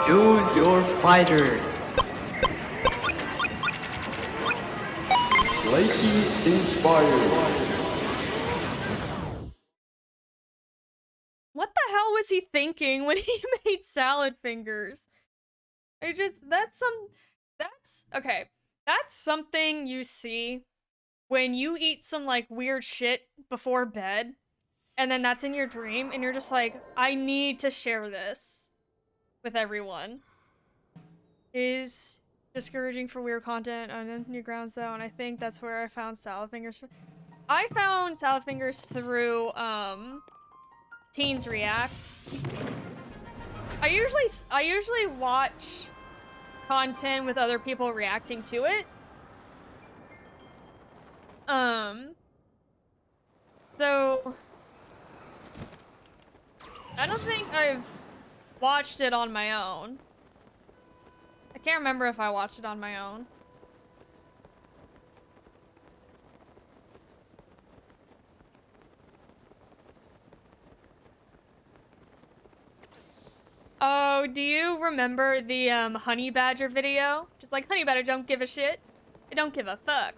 Choose your fighter. Lightning inspired. What the hell was he thinking when he made salad fingers? Okay. That's something you see when you eat some, like, weird shit before bed, and then that's in your dream, and you're just like, I need to share this with everyone. It is discouraging for weird content on new grounds, though, and I think that's where I found salad fingers. I found salad fingers through, Teens React. I usually watch content with other people reacting to it. So I don't think I've watched it on my own. I can't remember if I watched it on my own. Oh, do you remember the honey badger video? Just like, honey badger don't give a shit. They don't give a fuck.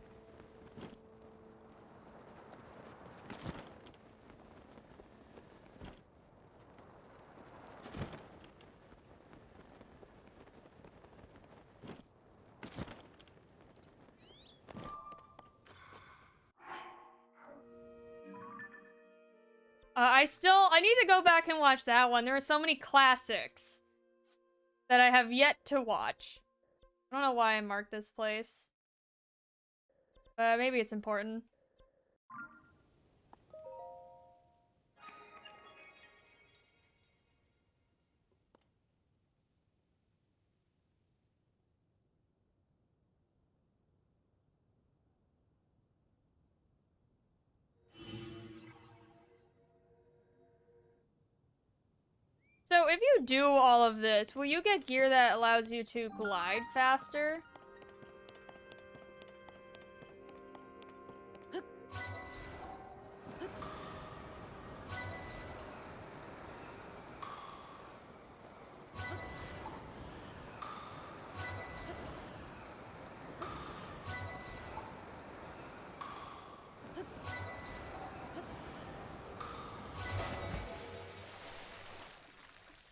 I need to go back and watch that one. There are so many classics that I have yet to watch. I don't know why I marked this place. Maybe it's important. So if you do all of this, will you get gear that allows you to glide faster?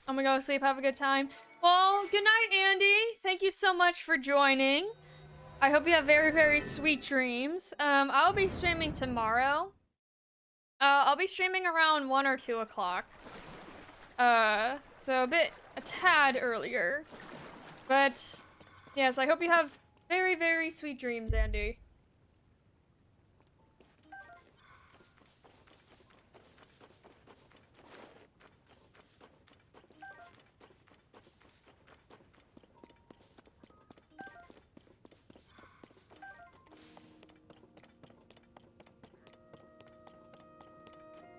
I'm gonna go to sleep, have a good time. Well, good night, Andy. Thank you so much for joining. I hope you have very, very sweet dreams. I'll be streaming tomorrow. I'll be streaming around 1 or 2 o'clock. So a tad earlier. But, yes, I hope you have very, very sweet dreams, Andy.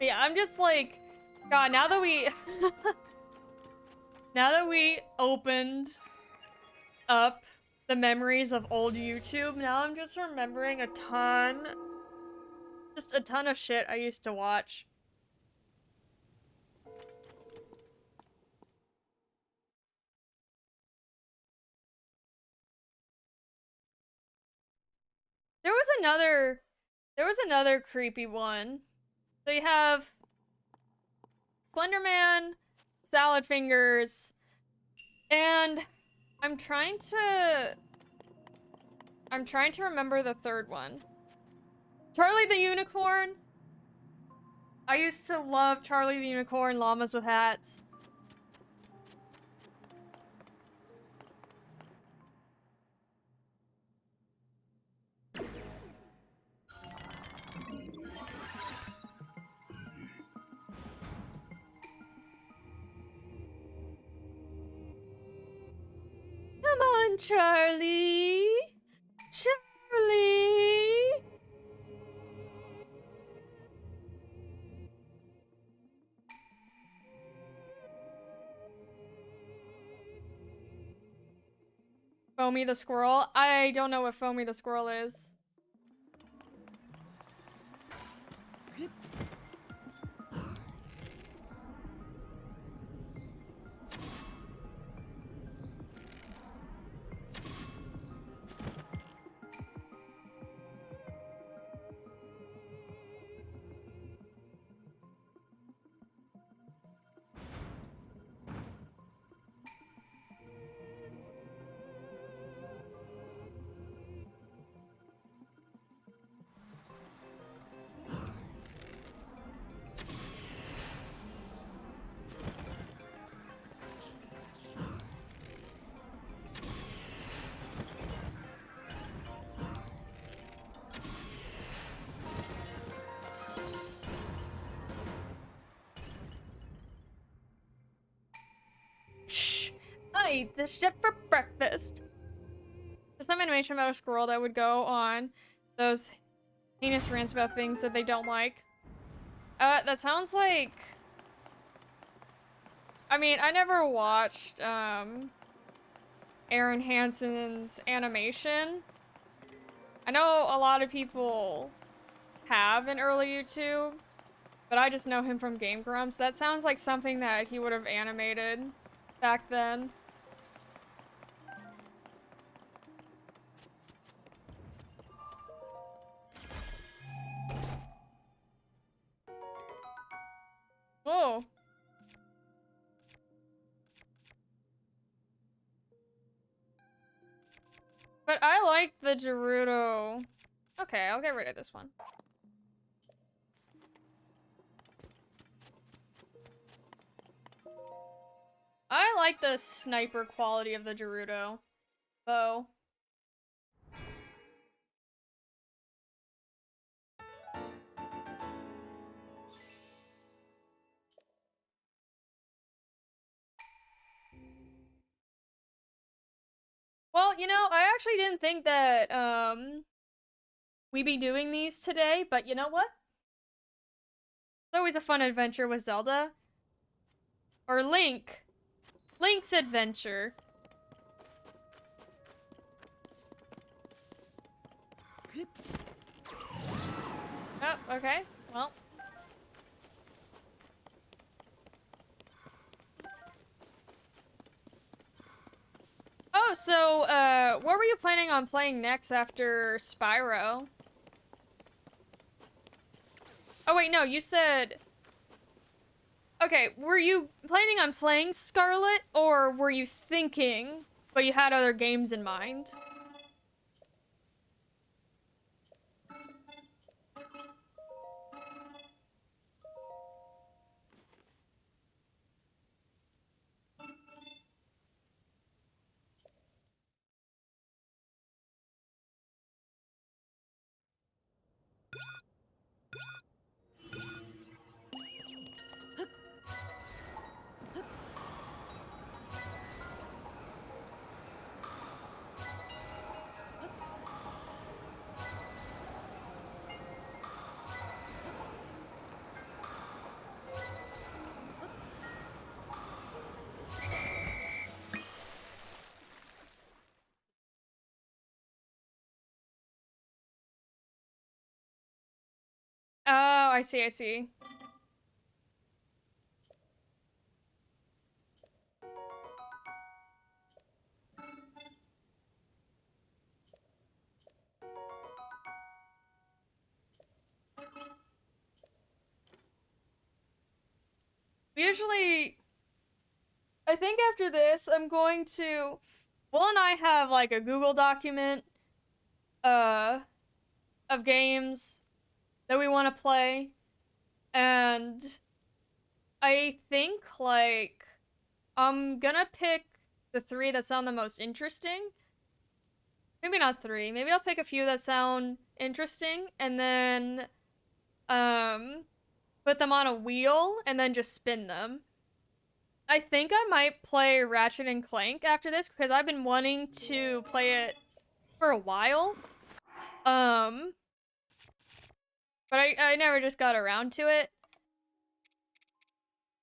Yeah, I'm just like, God, now that we now that we opened up the memories of old YouTube, now I'm just remembering a ton of shit I used to watch. There was another creepy one. So you have Slenderman, Salad Fingers, and I'm trying to remember the third one. Charlie the Unicorn. I used to love Charlie the Unicorn, llamas with hats. Come on, Charlie. Charlie. Foamy the Squirrel? I don't know what Foamy the Squirrel is. eat this shit for breakfast. There's some animation about a squirrel that would go on those heinous rants about things that they don't like. That sounds like... I mean, I never watched, Aaron Hansen's animation. I know a lot of people have in early YouTube, but I just know him from Game Grumps. That sounds like something that he would have animated back then. Oh. But I like the Gerudo. Okay, I'll get rid of this one. I like the sniper quality of the Gerudo bow. Well, you know, I actually didn't think that, we'd be doing these today, but you know what? It's always a fun adventure with Zelda. Or Link. Link's adventure. Oh, okay. Well. Oh, so, what were you planning on playing next after Spyro? Oh, wait, no, you said... Okay, were you planning on playing Scarlet, or were you thinking, but you had other games in mind? Oh, I see, I see. Usually, I think after this, I'm going to... Will and I have, like, a Google document, of games that we want to play, and I think, like, I'm gonna pick the 3 that sound the most interesting. Maybe not 3. Maybe I'll pick a few that sound interesting, and then, put them on a wheel, and then just spin them. I think I might play Ratchet and Clank after this, because I've been wanting to play it for a while. But I never just got around to it.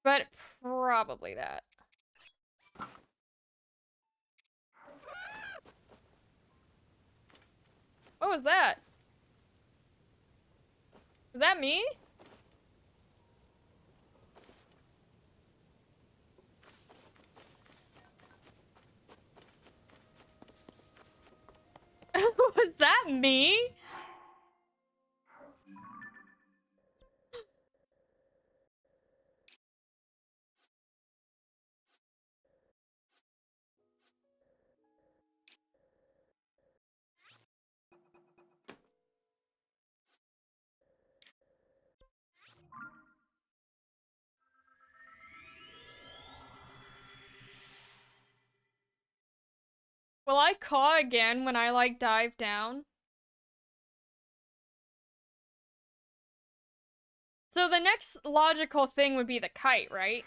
But probably that. What was that? Was that me? Was that me? Will I caw again when I, like, dive down? So the next logical thing would be the kite, right?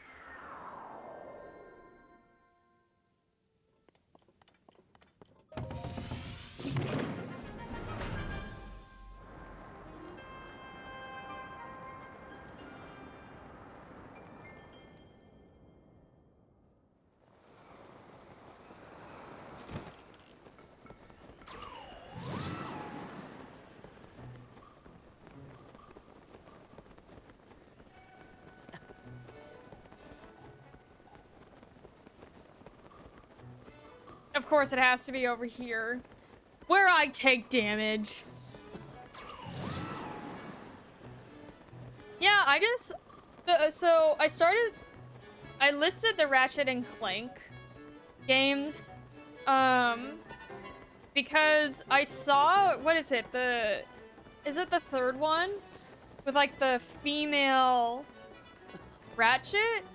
Of course it has to be over here, where I take damage. Yeah, so I listed the Ratchet and Clank games, because I saw, what is it, is it the third one? With, like, the female Ratchet?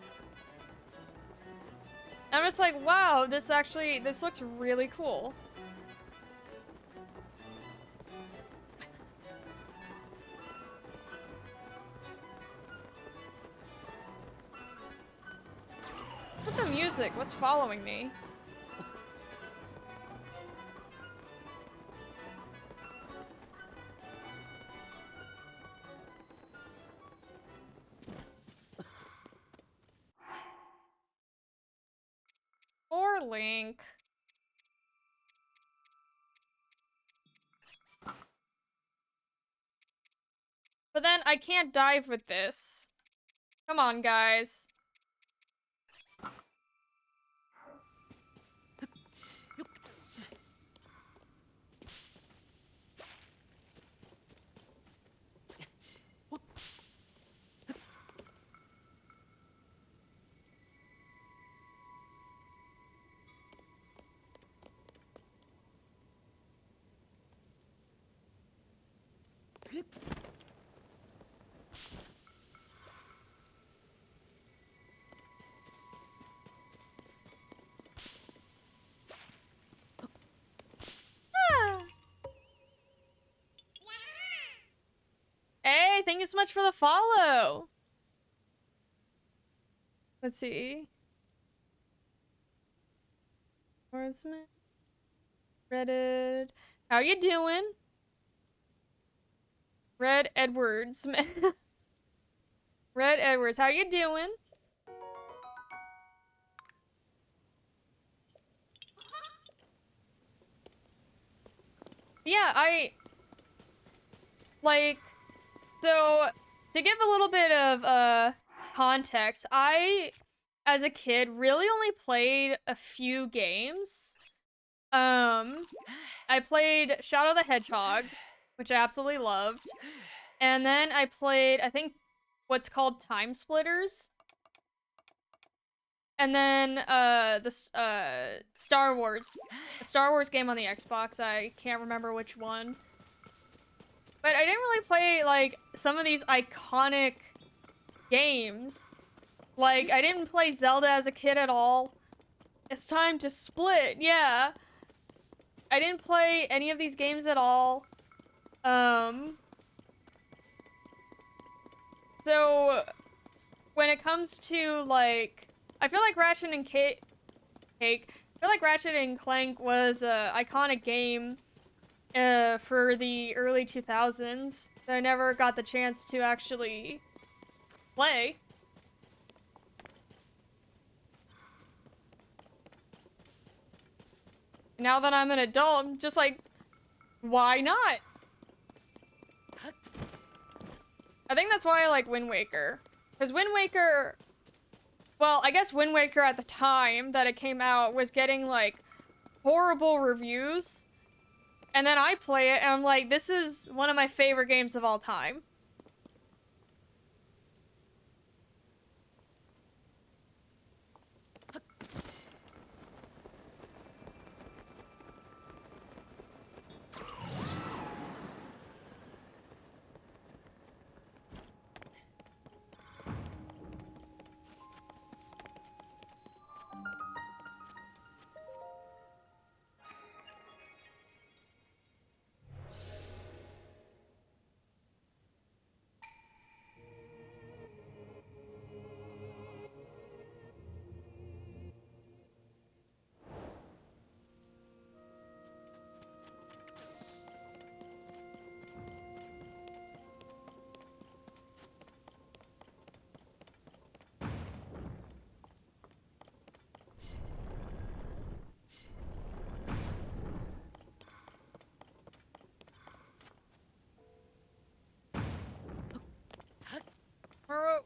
I'm just like, wow, this looks really cool. What's the music? What's following me? Poor Link. But then I can't dive with this. Come on, guys. Hey, thank you so much for the follow. Let's see. Swordsman. Reddit. How you doing? Red Edwards. Red Edwards, how you doing? Yeah, so to give a little bit of context, I as a kid really only played a few games. I played Shadow the Hedgehog, which I absolutely loved. And then I played, I think, what's called Time Splitters. And then Star Wars. A Star Wars game on the Xbox. I can't remember which one. But I didn't really play, like, some of these iconic games. Like, I didn't play Zelda as a kid at all. It's time to split, yeah. I didn't play any of these games at all. So, when it comes to, like, I feel like Ratchet and I feel like Ratchet and Clank was a iconic game for the early 2000s that I never got the chance to actually play. Now that I'm an adult, I'm just like, why not? I think that's why I like Wind Waker. Because Wind Waker, well, I guess Wind Waker at the time that it came out was getting, like, horrible reviews. And then I play it and I'm like, this is one of my favorite games of all time.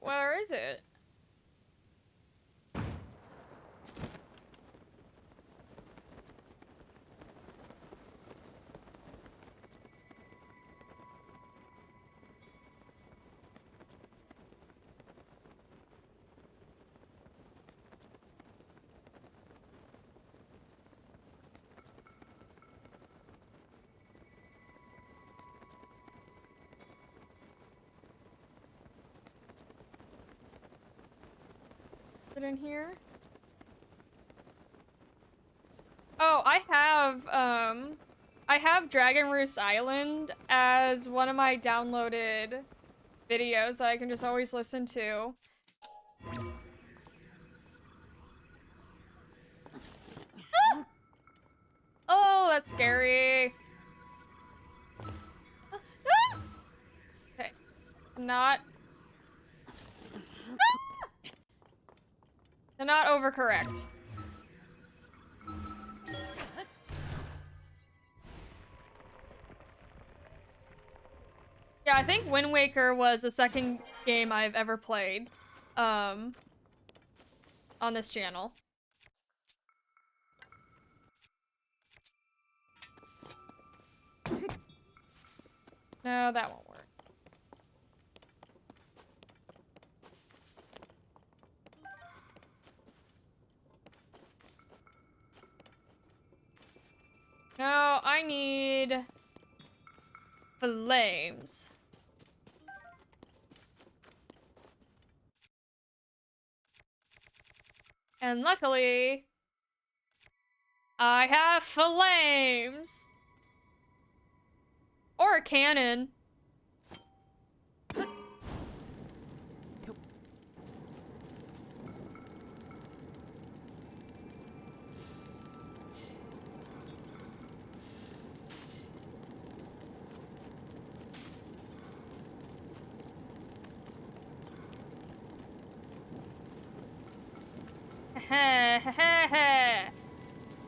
Where is it? Is it in here? Oh, I have Dragon Roost Island as one of my downloaded videos that I can just always listen to. Ah! Oh, that's scary. Ah! Okay. Not. Ah! To not overcorrect. Yeah, I think Wind Waker was the second game I've ever played, on this channel. No, that won't work. No, I need flames. And luckily, I have flames. Or a cannon.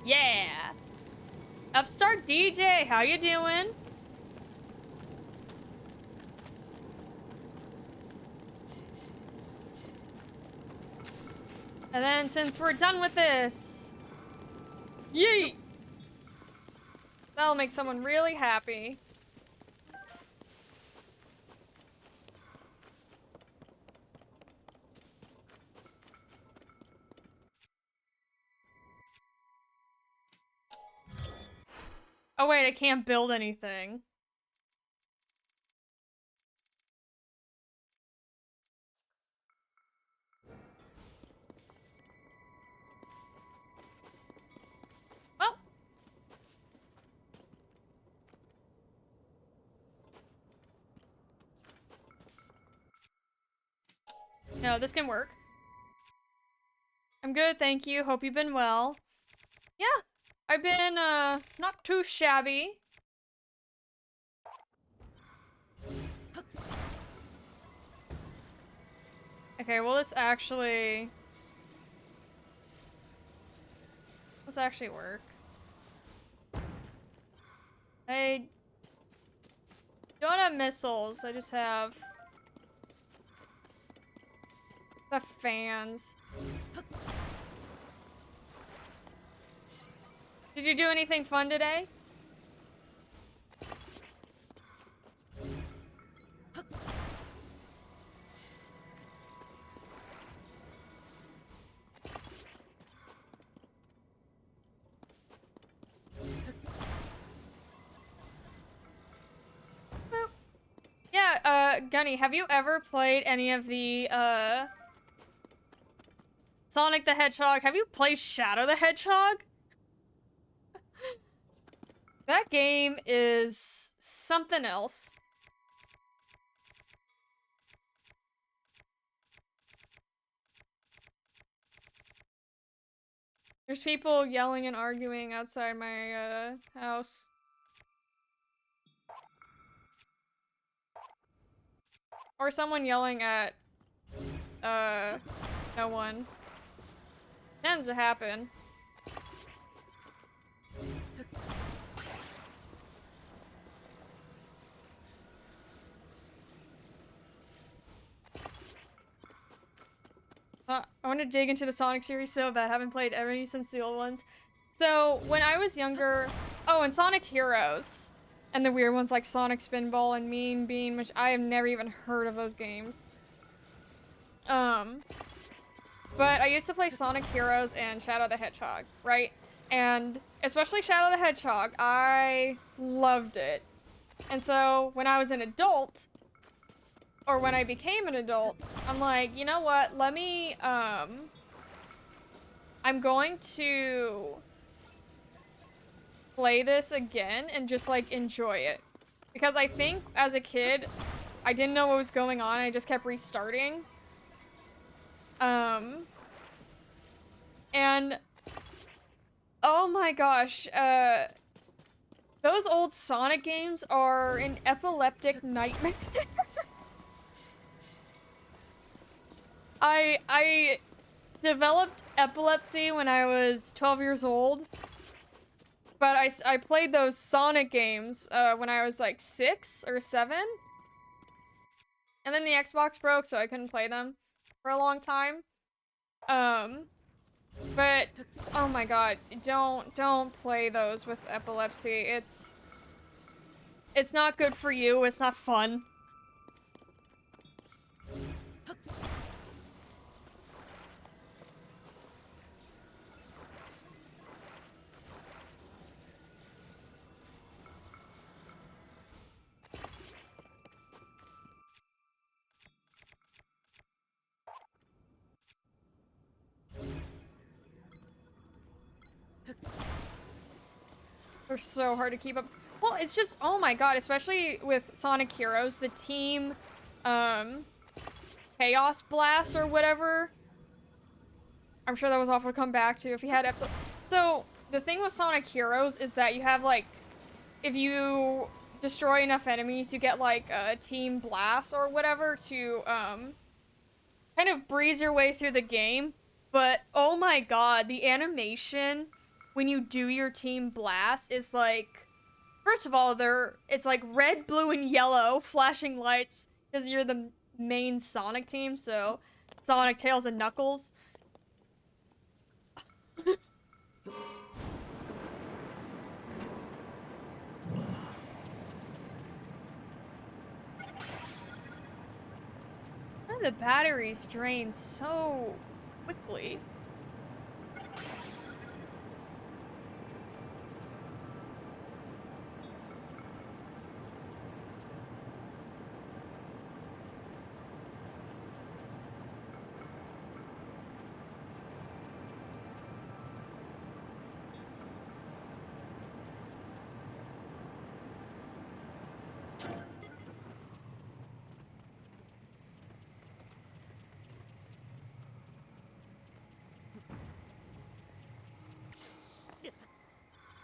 Yeah. Upstart DJ, how you doing? And then since we're done with this, yeet! That'll make someone really happy. Oh wait, I can't build anything. Well. No, this can work. I'm good, thank you. Hope you've been well. Yeah, I've been, not too shabby. Okay, well, let's actually work. I don't have missiles, I just have the fans. Did you do anything fun today? Yeah, Gunny, have you ever played any of the, Sonic the Hedgehog? Have you played Shadow the Hedgehog? That game is something else. There's people yelling and arguing outside my, house. Or someone yelling at, no one. Tends to happen. I want to dig into the Sonic series so bad. I haven't played any since the old ones. So, when I was younger... Oh, and Sonic Heroes. And the weird ones like Sonic Spinball and Mean Bean, which I have never even heard of those games. But I used to play Sonic Heroes and Shadow the Hedgehog, right? And especially Shadow the Hedgehog, I loved it. And so, when I was an adult... Or when I became an adult, I'm like, you know what? Let me I'm going to play this again and just like enjoy it. Because I think as a kid, I didn't know what was going on. I just kept restarting. And oh my gosh, those old Sonic games are an epileptic nightmare. I developed epilepsy when I was 12 years old. But I played those Sonic games when I was like 6 or 7. And then the Xbox broke, so I couldn't play them for a long time. But oh my god, don't play those with epilepsy. It's not good for you. It's not fun. They're so hard to keep up. Well, it's just, oh my god, especially with Sonic Heroes, the team, Chaos Blast or whatever. I'm sure that was awful to come back to if you had So, the thing with Sonic Heroes is that you have, like, if you destroy enough enemies, you get, like, a Team Blast or whatever to, kind of breeze your way through the game. But, oh my god, the animation when you do your Team Blast is, like, first of all, it's, like, red, blue, and yellow flashing lights because you're the main Sonic team, so Sonic, Tails, and Knuckles. Why do the batteries drain so quickly?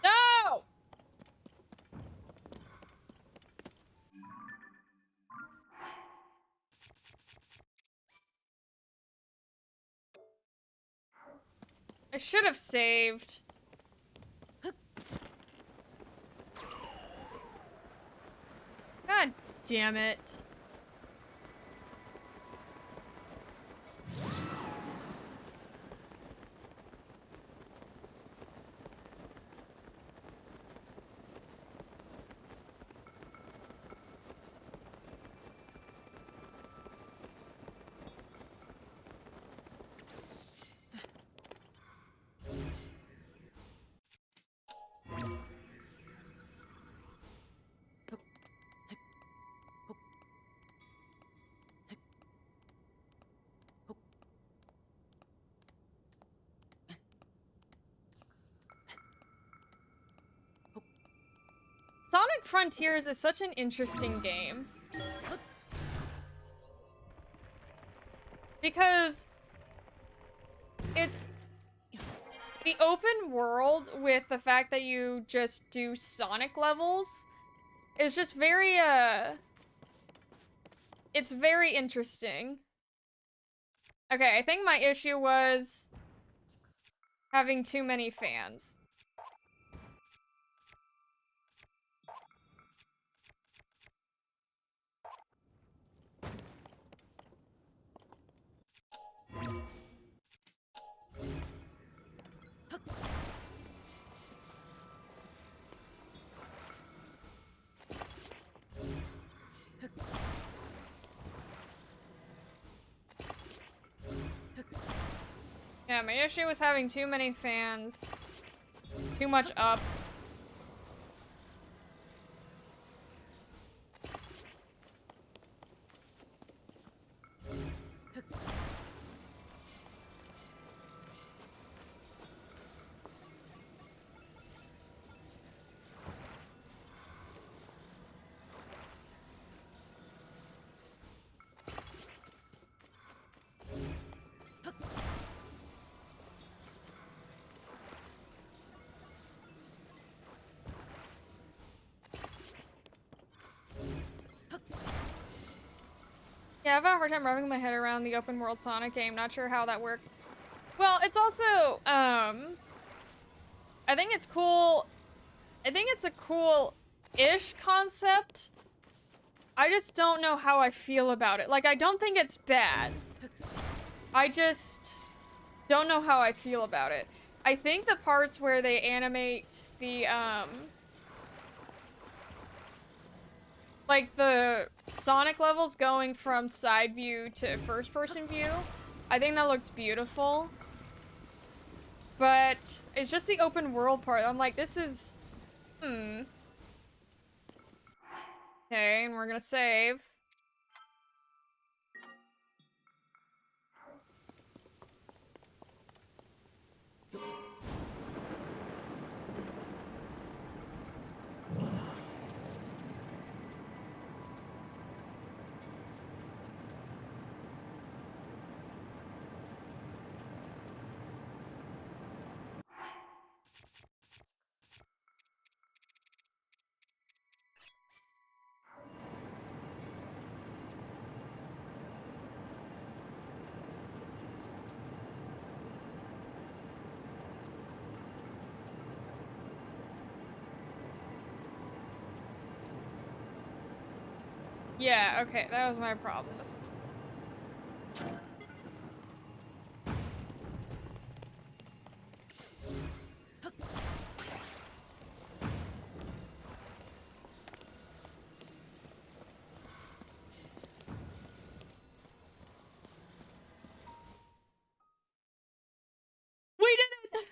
No! I should have saved. God damn it. Sonic Frontiers is such an interesting game. Because it's the open world with the fact that you just do Sonic levels is just very, it's very interesting. Okay, I think my issue was having too many fans. Yeah, my issue was having too many fans. Too much up. Yeah, I've had a hard time wrapping my head around the open world Sonic game. Not sure how that works. Well, it's also, I think it's cool. I think it's a cool-ish concept. I just don't know how I feel about it. Like, I don't think it's bad. I just don't know how I feel about it. I think the parts where they animate the, like the Sonic levels going from side view to first person view, I think that looks beautiful. But it's just the open world part. I'm like, this is, Okay, and we're gonna save. Yeah, okay, that was my problem. We did it!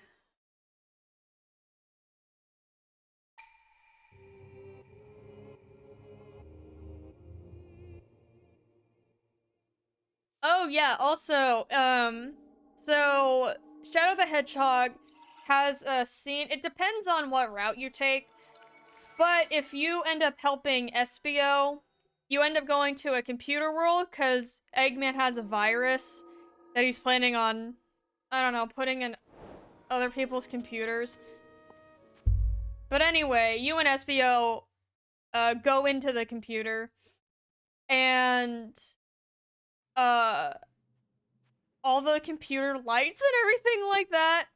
Oh yeah, also, so Shadow the Hedgehog has a scene. It depends on what route you take, but if you end up helping Espio, you end up going to a computer world because Eggman has a virus that he's planning on, I don't know, putting in other people's computers. But anyway, you and Espio go into the computer and uh all the computer lights and everything like that.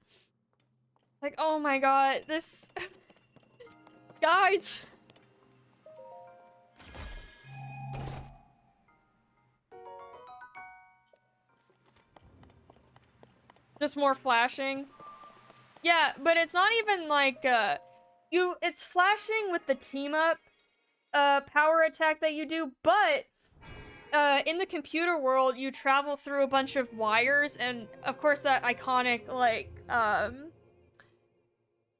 Like, oh my god, this guys. Just more flashing. Yeah, but it's not even like it's flashing with the team up power attack that you do, but in the computer world you travel through a bunch of wires and of course that iconic like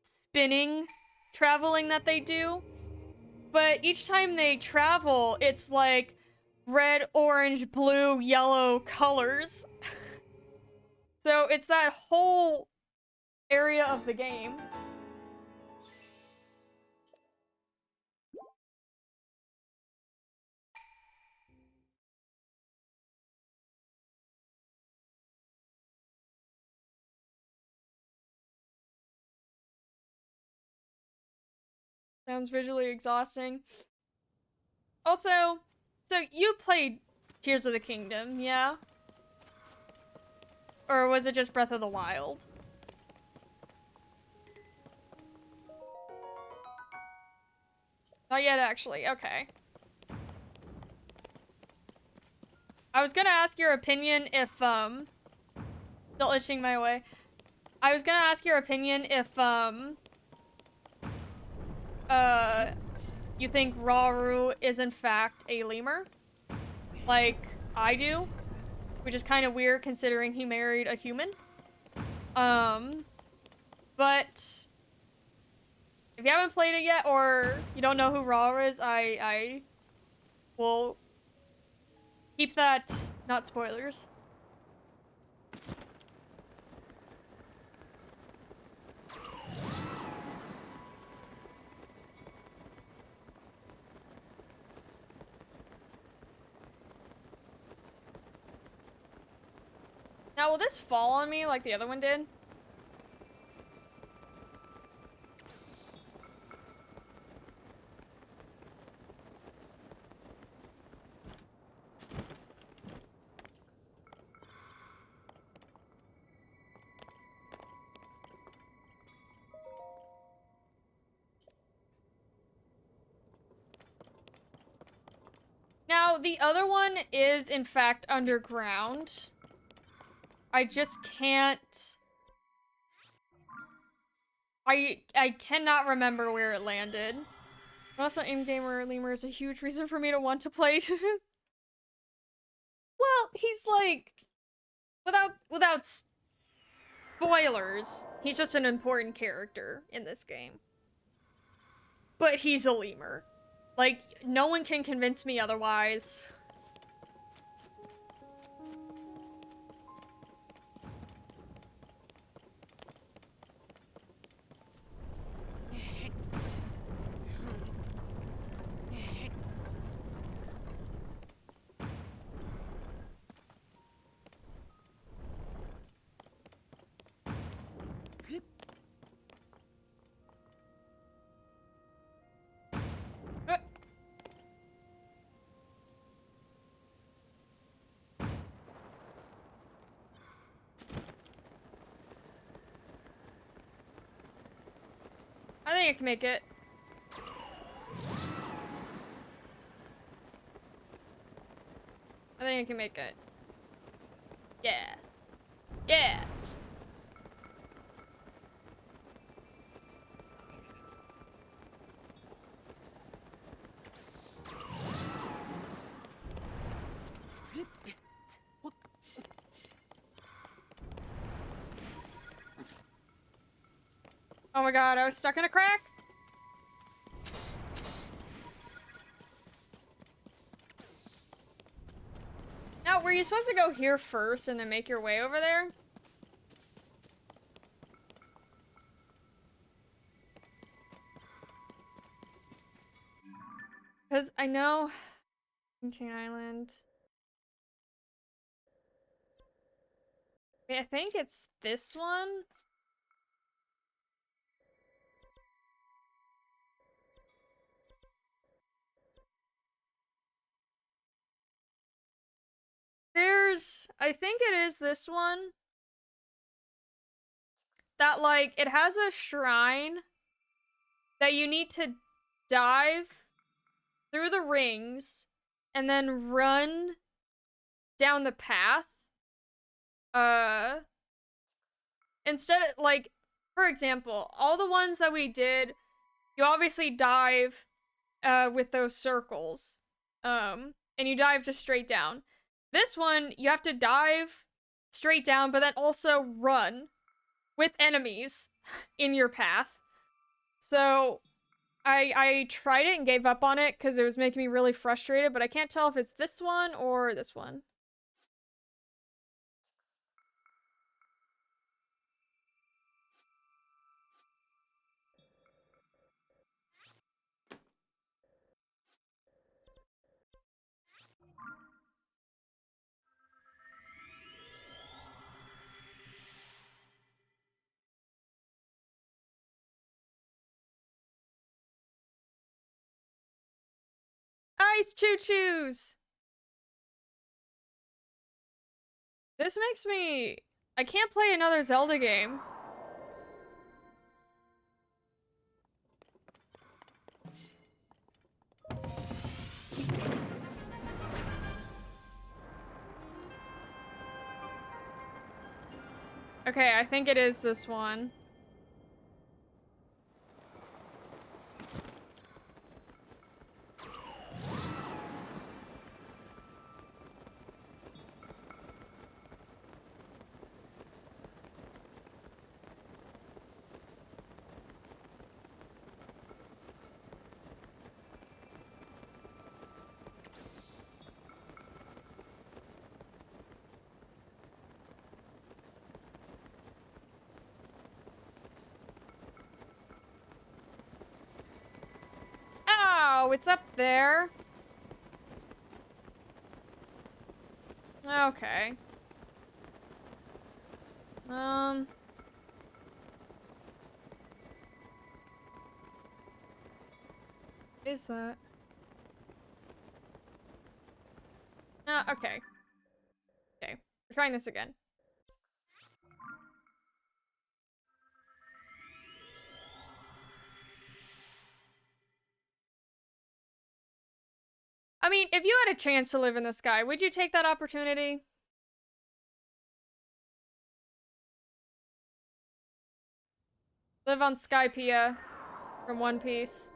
spinning traveling that they do. But each time they travel, it's like red, orange, blue, yellow colors. So it's that whole area of the game. Sounds visually exhausting. Also, so you played Tears of the Kingdom, yeah? Or was it just Breath of the Wild? Not yet, actually. Okay. I was gonna ask your opinion if, still itching my way. I was gonna ask your opinion if, you think Rauru is in fact a lemur? Like I do? Which is kind of weird considering he married a human. But if you haven't played it yet or you don't know who Rauru is, I will keep that not spoilers. Now, will this fall on me like the other one did? No, the other one is, in fact, underground. I just can't... I cannot remember where it landed. Also, in-gamer lemur is a huge reason for me to want to play. Well, he's like... Without spoilers, he's just an important character in this game. But he's a lemur. Like, no one can convince me otherwise. I think I can make it. I think I can make it. Yeah. Yeah. Oh my god, I was stuck in a crack? Now, were you supposed to go here first and then make your way over there? Because I know... Chain Island... I think it's this one? I think it is this one. That, like, it has a shrine that you need to dive through the rings and then run down the path. Instead of, like, for example, all the ones that we did, you obviously dive, with those circles. And you dive just straight down. This one, you have to dive straight down, but then also run with enemies in your path. So, I tried it and gave up on it because it was making me really frustrated, but I can't tell if it's this one or this one. Ice choo-choos! This makes me... I can't play another Zelda game. Okay, I think it is this one. Oh, it's up there. Okay. Is that? No, okay. Okay, we're trying this again. I mean, if you had a chance to live in the sky, would you take that opportunity? Live on Skypiea from One Piece.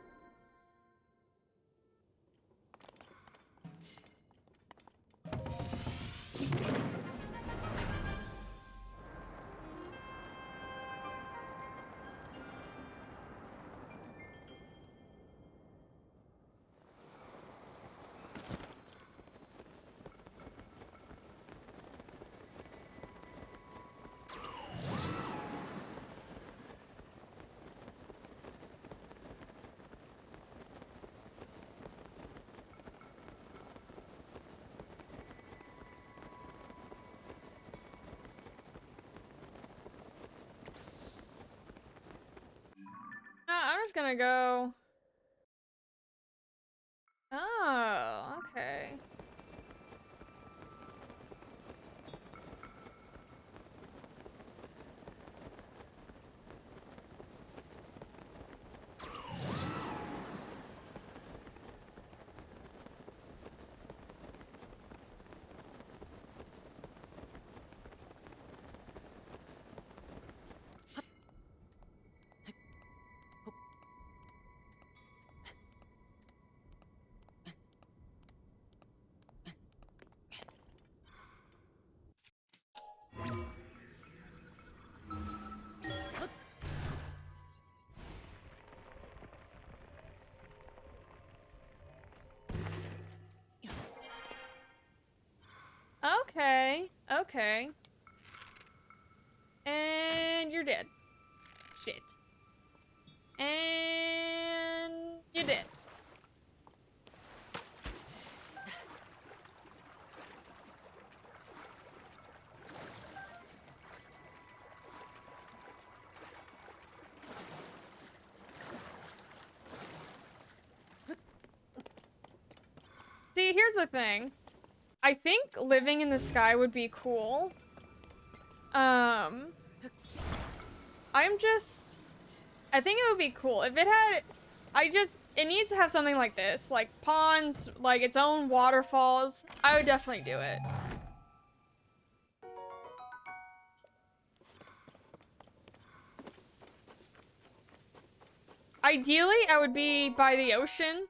I'm just gonna go. Oh, okay. Okay, okay. And you're dead. Shit. And you're dead. See, here's the thing. I think living in the sky would be cool. I think it would be cool if it had, it needs to have something like this, like ponds, like its own waterfalls. I would definitely do it. Ideally, I would be by the ocean,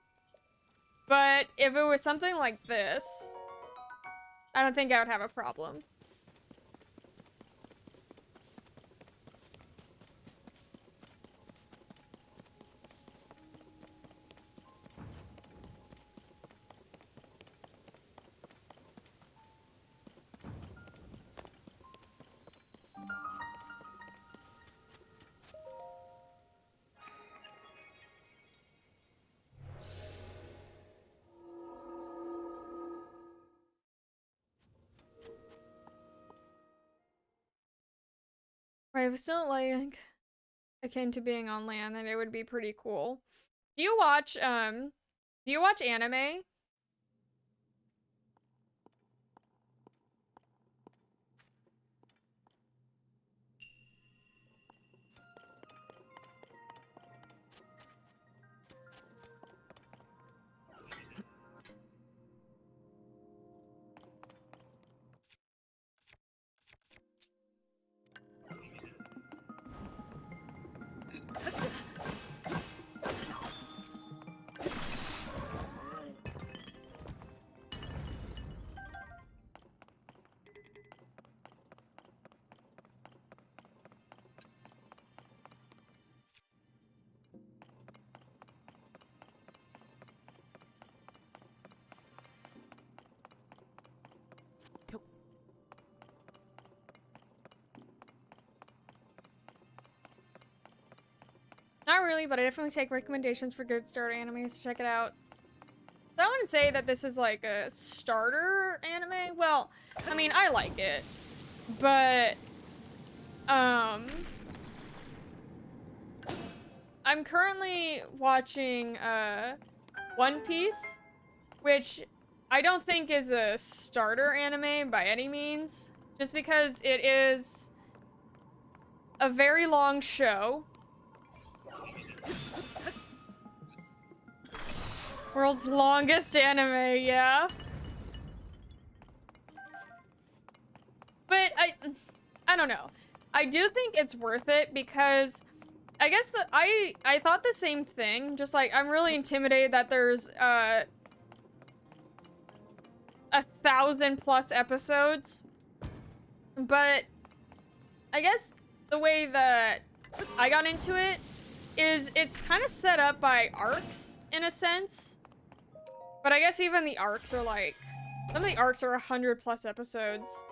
but if it was something like this, I don't think I would have a problem. Right, if it's still like akin to being on land, then it would be pretty cool. Do you watch anime? Not really, but I definitely take recommendations for good starter animes to check it out. So I wouldn't say that this is like a starter anime. Well, I mean, I like it, but I'm currently watching One Piece, which I don't think is a starter anime by any means, just because it is a very long show. World's longest anime, yeah. But I don't know. I do think it's worth it because I guess I thought the same thing. Just like I'm really intimidated that there's 1,000+ episodes. But I guess the way that I got into it is it's kind of set up by arcs in a sense. But I guess even the arcs are like, some of the arcs are 100+ episodes.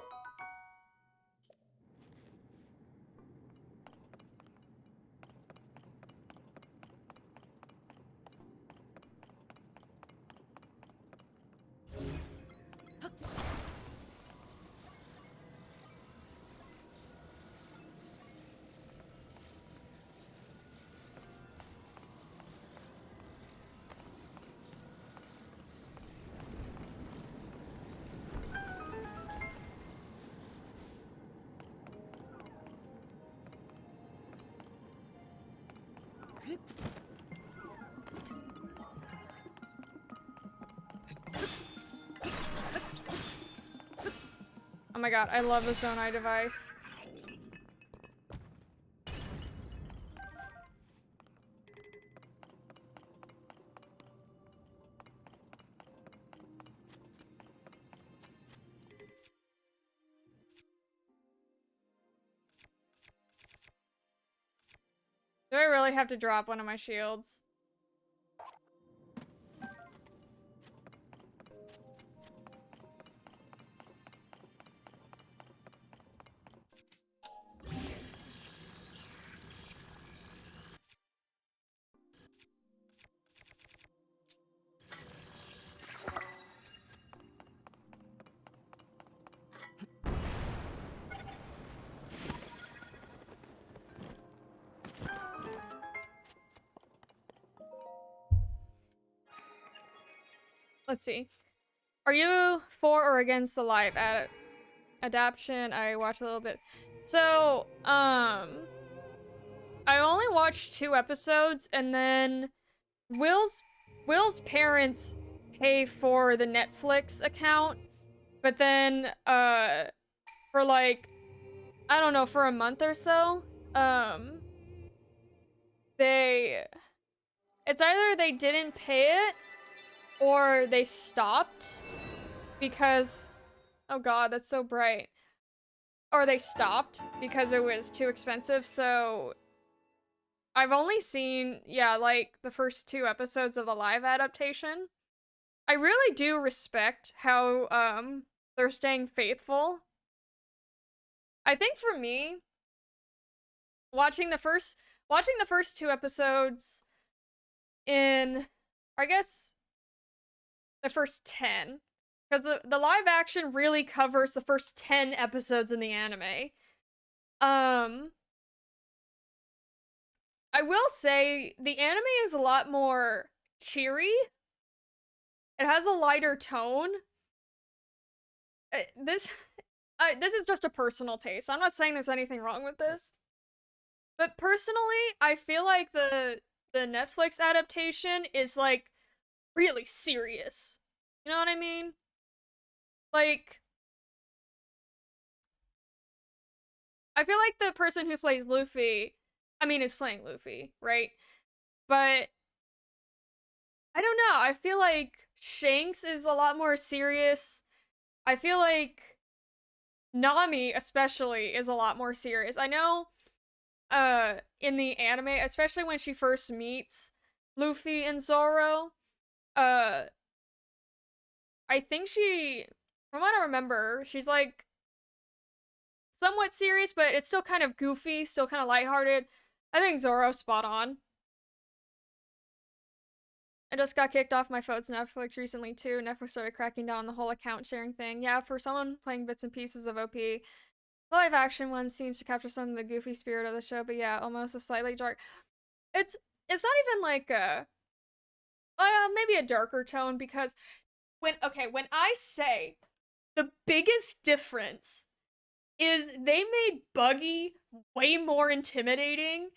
Oh my god, I love the Zonai device. Do I really have to drop one of my shields? Let's see. Are you for or against the live adaptation? I watched a little bit. So, I only watched 2 episodes, and then Will's parents pay for the Netflix account, but then for like, I don't know, for a month or so, it's either they didn't pay it or they stopped because, oh god, that's so bright. Or they stopped because it was too expensive, so I've only seen, yeah, like the first 2 episodes of the live adaptation. I really do respect how they're staying faithful. I think for me, watching the first 2 episodes in, I guess, the first 10, because the live action really covers the first 10 episodes in the anime. I will say the anime is a lot more cheery. It has a lighter tone. This is just a personal taste. I'm not saying there's anything wrong with this. But personally, I feel like the Netflix adaptation is like really serious. You know what I mean? Like, I feel like the person who plays Luffy, I mean, is playing Luffy, right? But I don't know. I feel like Shanks is a lot more serious. I feel like Nami especially is a lot more serious. I know in the anime, especially when she first meets Luffy and Zoro, uh I think she, from what I remember, she's like somewhat serious, but it's still kind of goofy, still kind of lighthearted. I think Zoro's spot on. I just got kicked off my phone's Netflix recently too. Netflix started cracking down on the whole account sharing thing. Yeah, for someone playing bits and pieces of OP, the live action one seems to capture some of the goofy spirit of the show, but yeah, almost a slightly dark. It's not even like a maybe a darker tone, because when I say the biggest difference is they made Buggy way more intimidating.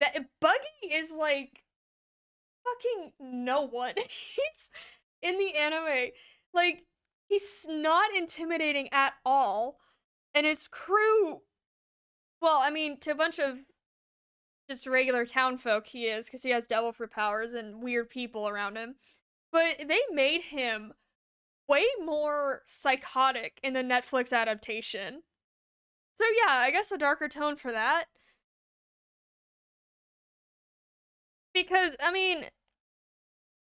That Buggy is like, fucking no one. He's in the anime. Like, he's not intimidating at all. And his crew, well, I mean, to a bunch of just regular town folk he is, because he has devil fruit powers and weird people around him. But they made him way more psychotic in the Netflix adaptation. So yeah, I guess the darker tone for that. Because, I mean,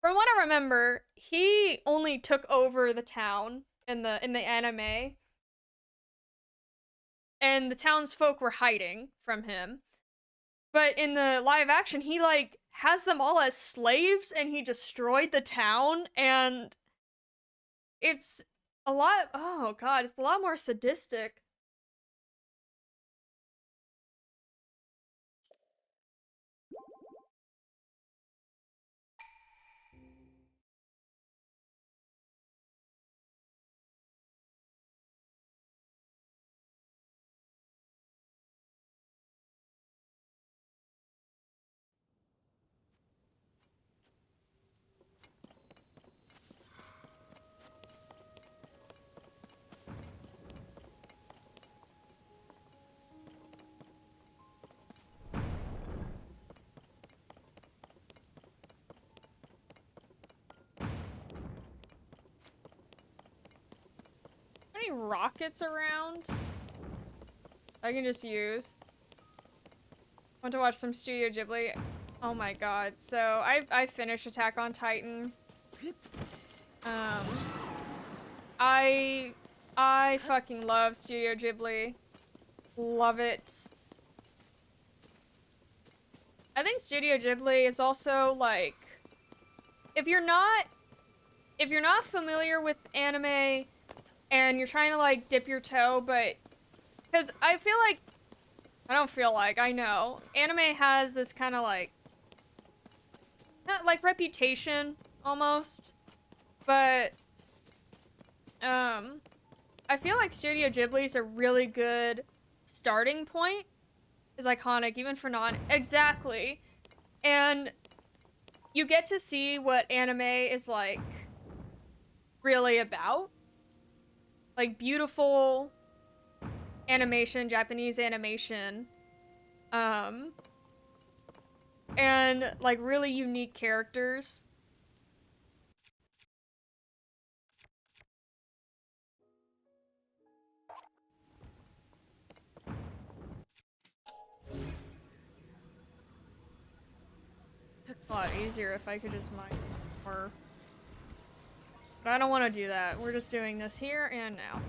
from what I remember, he only took over the town in the anime, and the townsfolk were hiding from him. But in the live action, he like has them all as slaves, and he destroyed the town, and it's a lot. Oh god, it's a lot more sadistic. Any rockets around I can just use? Want to watch some Studio Ghibli? Oh my god. So I finished Attack on Titan. I fucking love Studio Ghibli. Love it. I think Studio Ghibli is also like, if you're not familiar with anime and you're trying to like dip your toe, but because I know anime has this kind of like not like reputation almost, but I feel like Studio Ghibli's a really good starting point. Is iconic even for non exactly, and you get to see what anime is like really about, like beautiful animation, Japanese animation, and like really unique characters. A lot easier if I could just mine more. But I don't want to do that. We're just doing this here and now.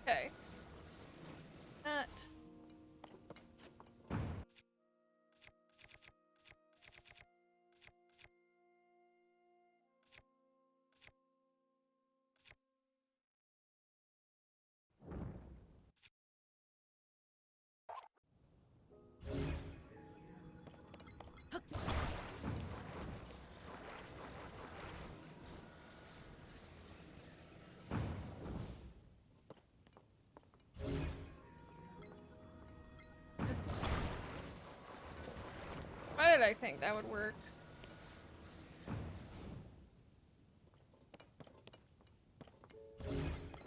Okay. That. Why did I think that would work?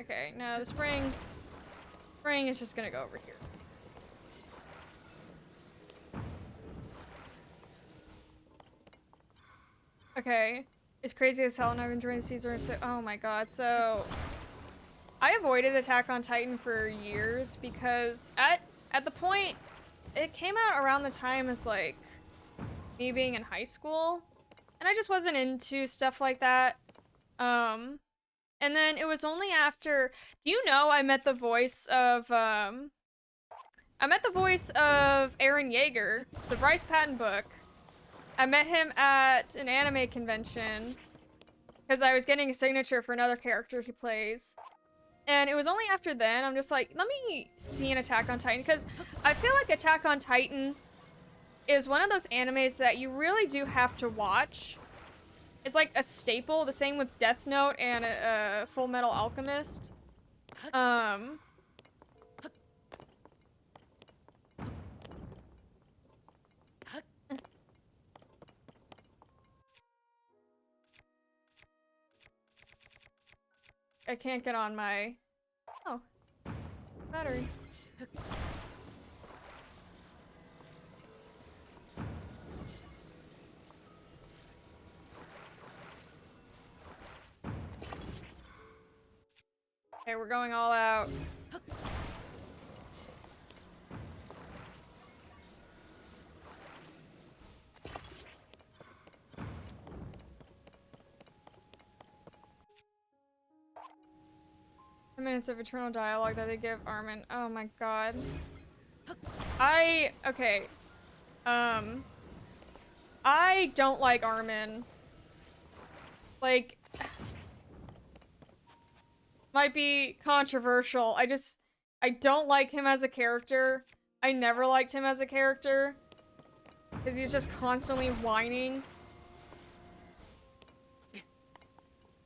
Okay, now the spring is just gonna go over here. Okay, it's crazy as hell and I've enjoyed the season. So, oh my god, so I avoided Attack on Titan for years because at the point it came out around the time as like me being in high school, and I just wasn't into stuff like that. And then it was only after, do you know I met the voice of Aaron Yeager. It's the Bryce Patton book. I met him at an anime convention because I was getting a signature for another character he plays. And it was only after then I'm just like, let me see an Attack on Titan, because I feel like Attack on Titan is one of those animes that you really do have to watch. It's like a staple, the same with Death Note and Full Metal Alchemist. I can't get on my... Oh. Battery. Okay, we're going all out. Minutes of eternal dialogue that they give Armin. Oh my god. Okay. I don't like Armin. Like, might be controversial. I don't like him as a character. I never liked him as a character. Because he's just constantly whining.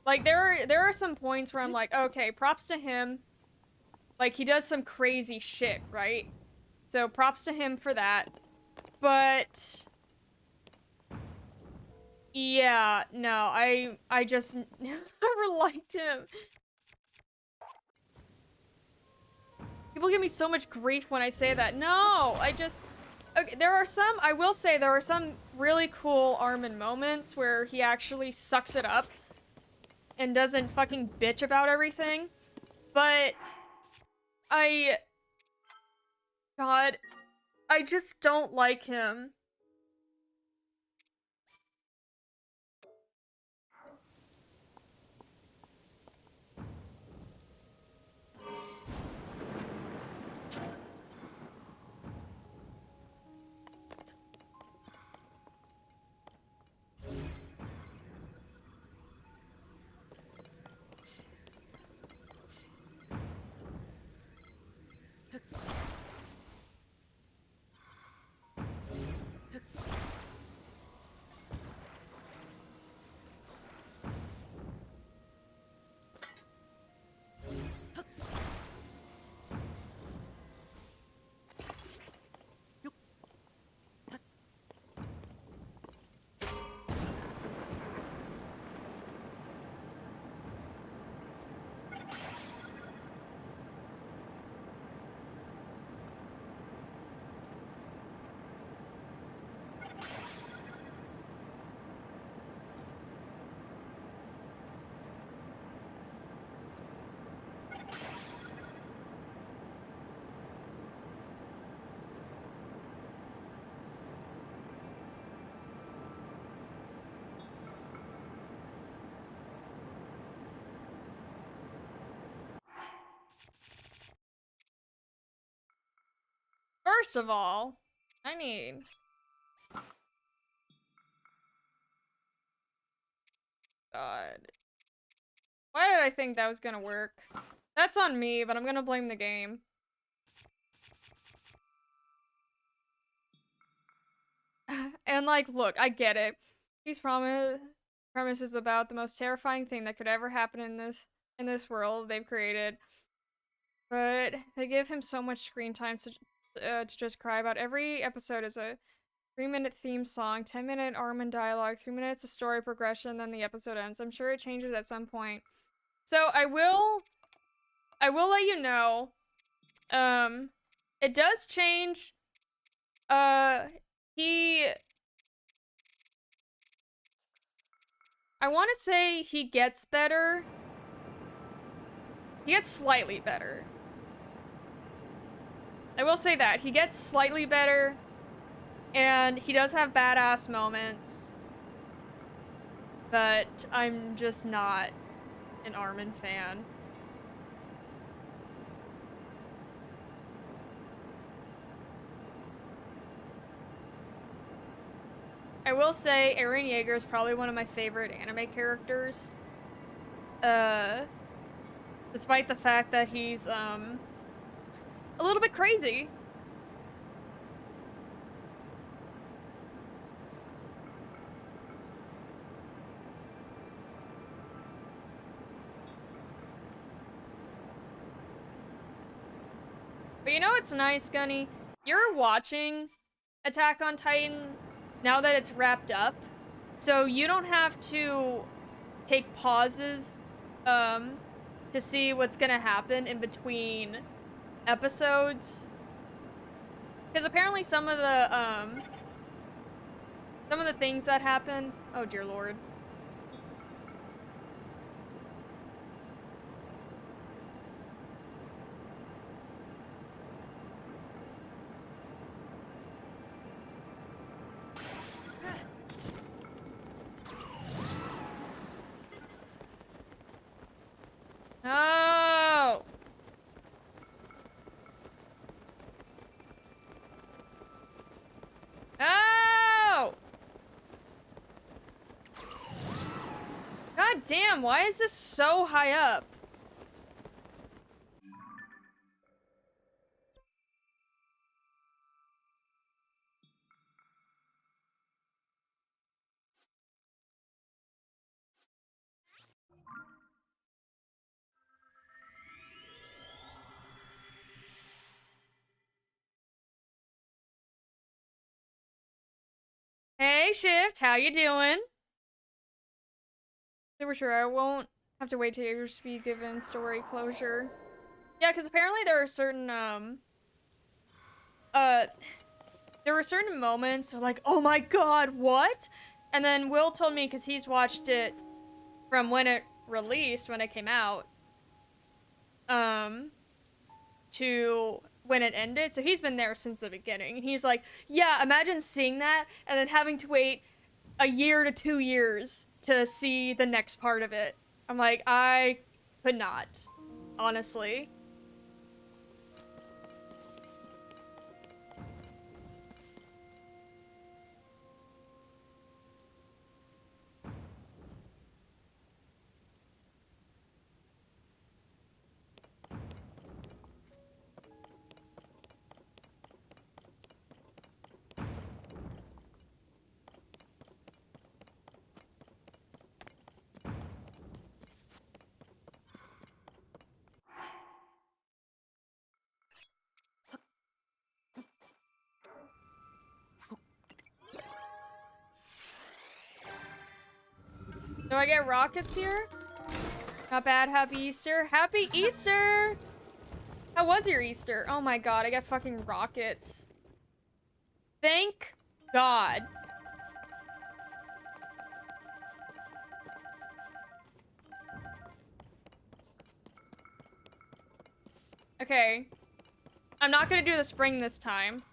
Like, there are some points where I'm like, okay, props to him. Like, he does some crazy shit, right? So, props to him for that. But... yeah, no, I just never liked him. People give me so much grief when I say that. No, okay, I will say there are some really cool Armin moments where he actually sucks it up and doesn't fucking bitch about everything. But God, I just don't like him. First of all, I need... God. Why did I think that was gonna work? That's on me, but I'm gonna blame the game. And like, look, I get it. These premises about the most terrifying thing that could ever happen in this world they've created. But they give him so much screen time to just cry about. Every episode is a 3-minute theme song, 10-minute Armin dialogue, 3 minutes of story progression, then the episode ends. I'm sure it changes at some point. So I will let you know. It does change. I want to say he gets better. He gets slightly better. I will say that. He gets slightly better. And he does have badass moments, but I'm just not an Armin fan. I will say Eren Yeager is probably one of my favorite anime characters. Despite the fact that he's, a little bit crazy. But you know what's nice, Gunny? You're watching Attack on Titan now that it's wrapped up, so you don't have to take pauses to see what's gonna happen in between episodes. Because apparently some of the things that happened, oh dear lord. No! No! God damn, why is this so high up? Hey, Shift, how you doing? Super sure I won't have to wait till your speed given story closure. Yeah, because apparently there are certain, there were certain moments where like, oh my god, what? And then Will told me, because he's watched it from when it released, when it came out, to when it ended. So he's been there since the beginning. And he's like, yeah, imagine seeing that and then having to wait a year to 2 years to see the next part of it. I'm like, I could not, honestly. Do I get rockets here? Not bad. Happy Easter. Happy Easter! How was your Easter? Oh my god, I got fucking rockets. Thank God. Okay. I'm not gonna do the spring this time.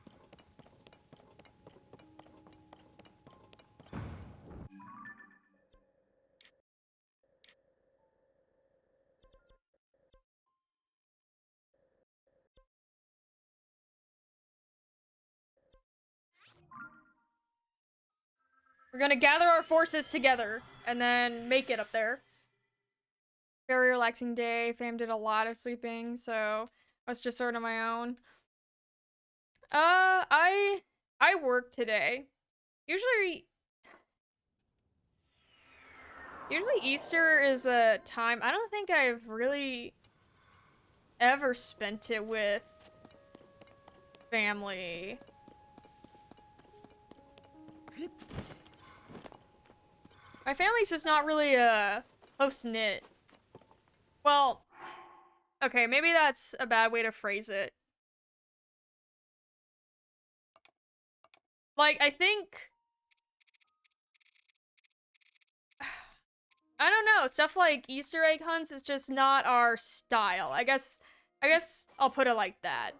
We're gonna gather our forces together and then make it up there. Very relaxing day. Fam did a lot of sleeping, so I was just sort of my own. I work today. Usually Easter is a time I don't think I've really ever spent it with family. My family's just not really close-knit. Well, okay, maybe that's a bad way to phrase it. Like, I think I don't know, stuff like Easter egg hunts is just not our style. I guess I'll put it like that.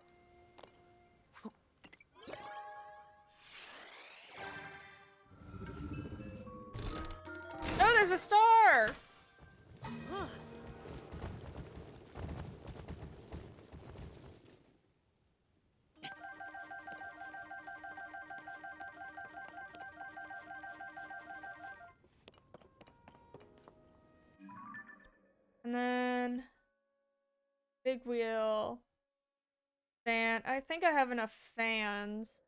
there's a star! And then big wheel. Fan. I think I have enough fans.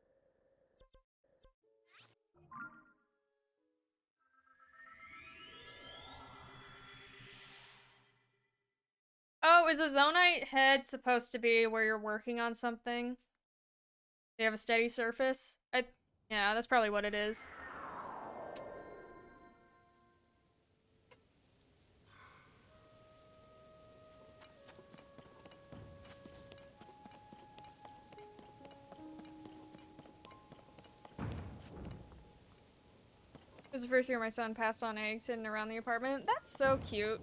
Oh, is a zonite head supposed to be where you're working on something? They have a steady surface? Yeah, that's probably what it is. It was the first year my son passed on eggs hidden around the apartment. That's so cute.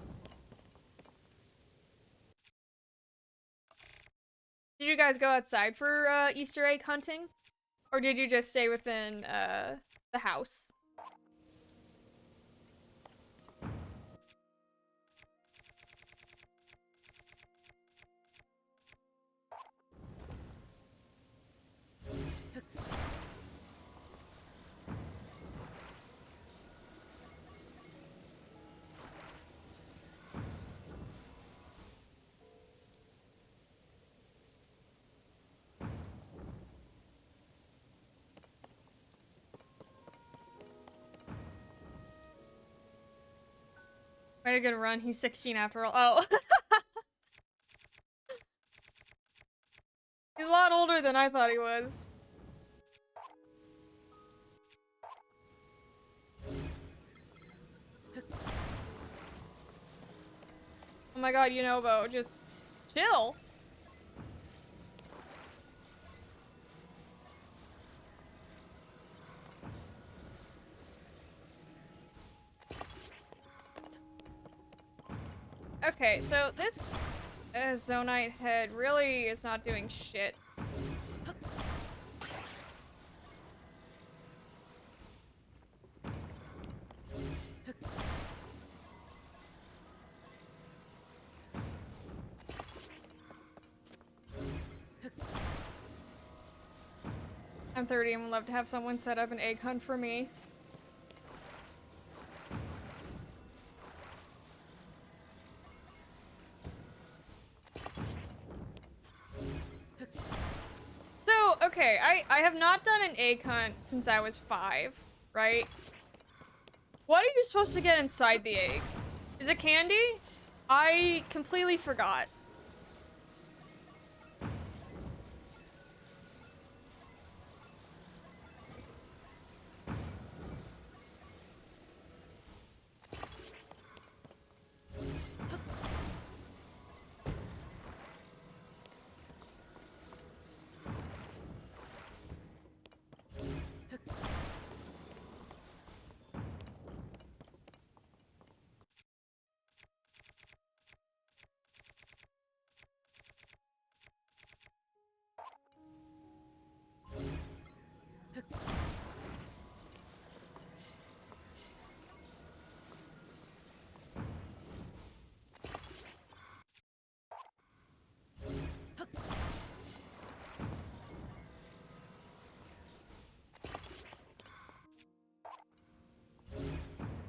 Did you guys go outside for Easter egg hunting? Or did you just stay within the house? Quite a good run. He's 16 after all. Oh. He's a lot older than I thought he was. Oh my god, Yunobo, just chill. Okay, so this zonite head really is not doing shit. I'm 30 and would love to have someone set up an egg hunt for me. So, okay, I have not done an egg hunt since I was 5, right? What are you supposed to get inside the egg? Is it candy? I completely forgot.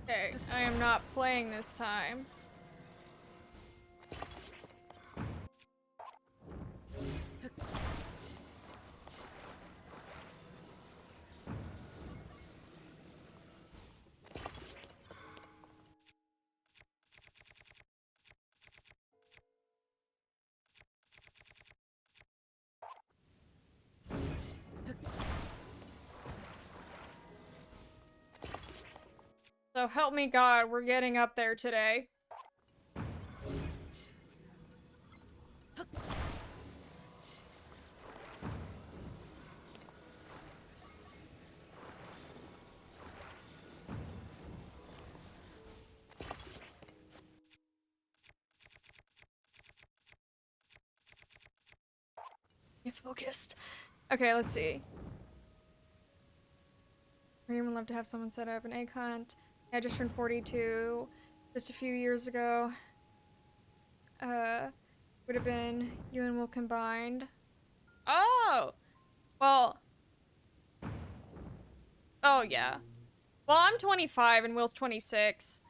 Okay, I am not playing this time. So help me God, we're getting up there today. Get focused. Okay, let's see. Dream would love to have someone set up an egg hunt. I just turned 42 just a few years ago. Would have been you and Will combined. Oh! Well. Oh, yeah. Well, I'm 25 and Will's 26.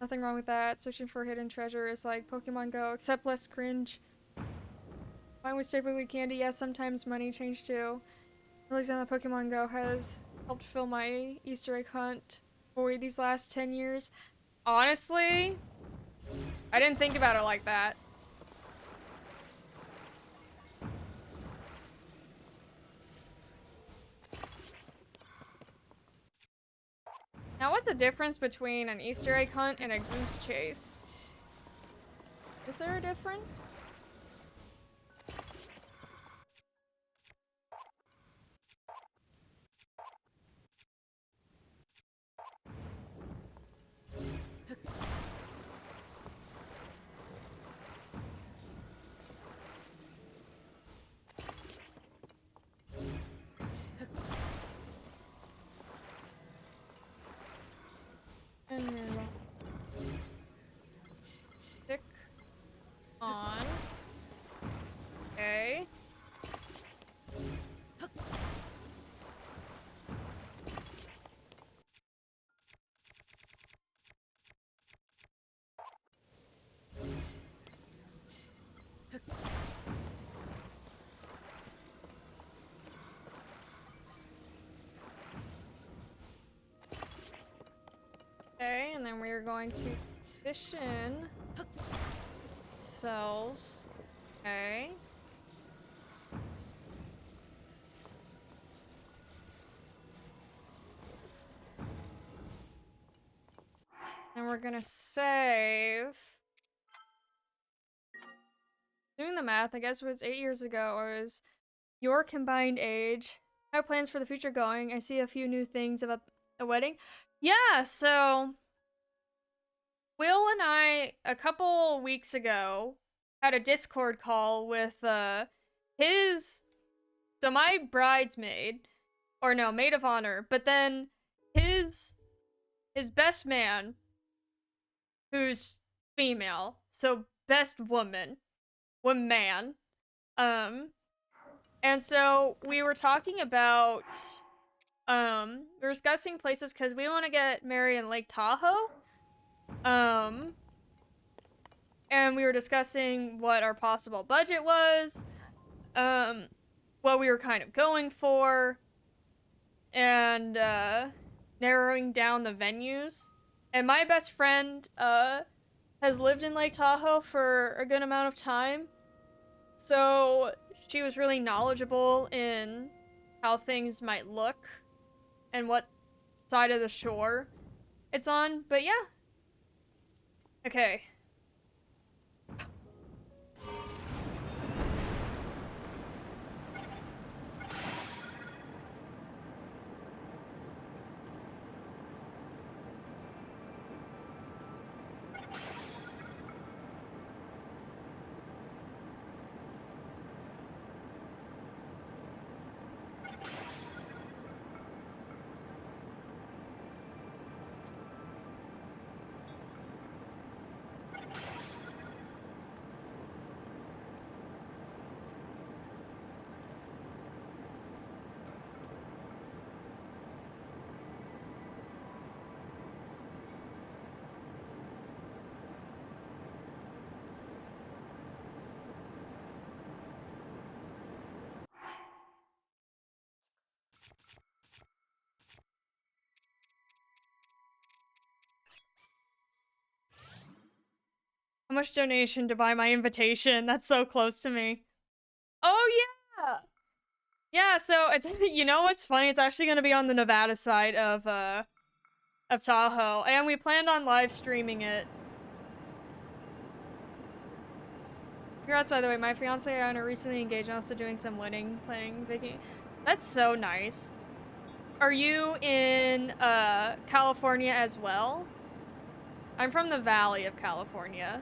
Nothing wrong with that. Searching for hidden treasure is like Pokemon Go, except less cringe. Mine was typically candy. Yes, sometimes money changed too. Realizing that Pokemon Go has helped fill my Easter egg hunt for these last 10 years. Honestly, I didn't think about it like that. Now, what's the difference between an Easter egg hunt and a goose chase? Is there a difference? And then stick on. Okay. Okay, and then we are going to position cells. Okay. And we're gonna save. Doing the math, I guess it was 8 years ago, or is your combined age. How are plans for the future going? I see a few new things about a wedding. Yeah, so Will and I, a couple weeks ago, had a Discord call with his, so my bridesmaid, or no, maid of honor, but then his best man, who's female, so best woman, man. And so we were talking about, we were discussing places because we want to get married in Lake Tahoe. And we were discussing what our possible budget was, what we were kind of going for, and narrowing down the venues. And my best friend has lived in Lake Tahoe for a good amount of time, so she was really knowledgeable in how things might look and what side of the shore it's on. But yeah. Okay. How much donation to buy my invitation? That's so close to me. Oh yeah. Yeah, so it's you know what's funny? It's actually gonna be on the Nevada side of Tahoe, and we planned on live streaming it. Congrats, by the way. My fiance and I are recently engaged and also doing some wedding planning, Vicky. That's so nice. Are you in California as well? I'm from the Valley of California.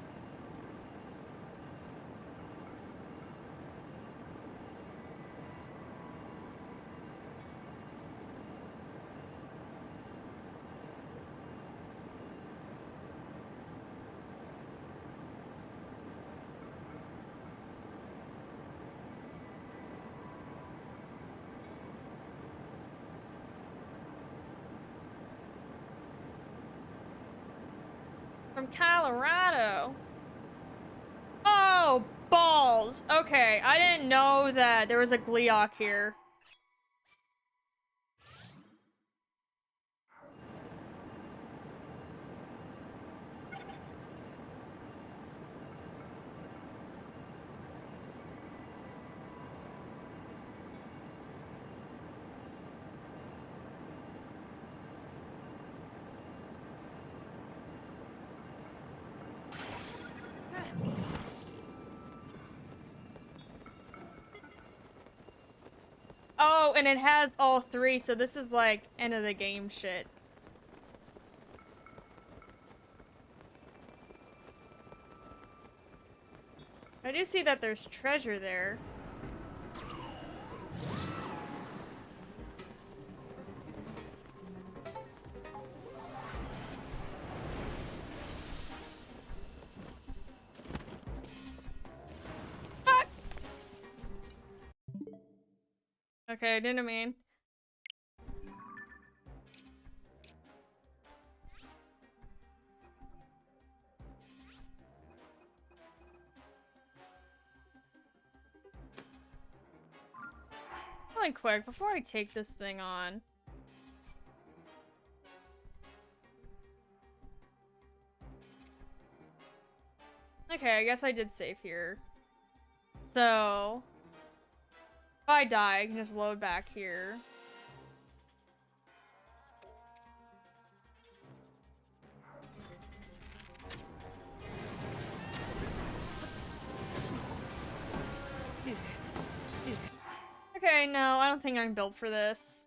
From Colorado. Oh, balls. Okay, I didn't know that there was a Gleeok here. Oh, and it has all three, so this is like end of the game shit. I do see that there's treasure there. Fuck! Okay, I didn't mean. Really quick, before I take this thing on. Okay, I guess I did save here. So, if I die, I can just load back here. Okay, no, I don't think I'm built for this.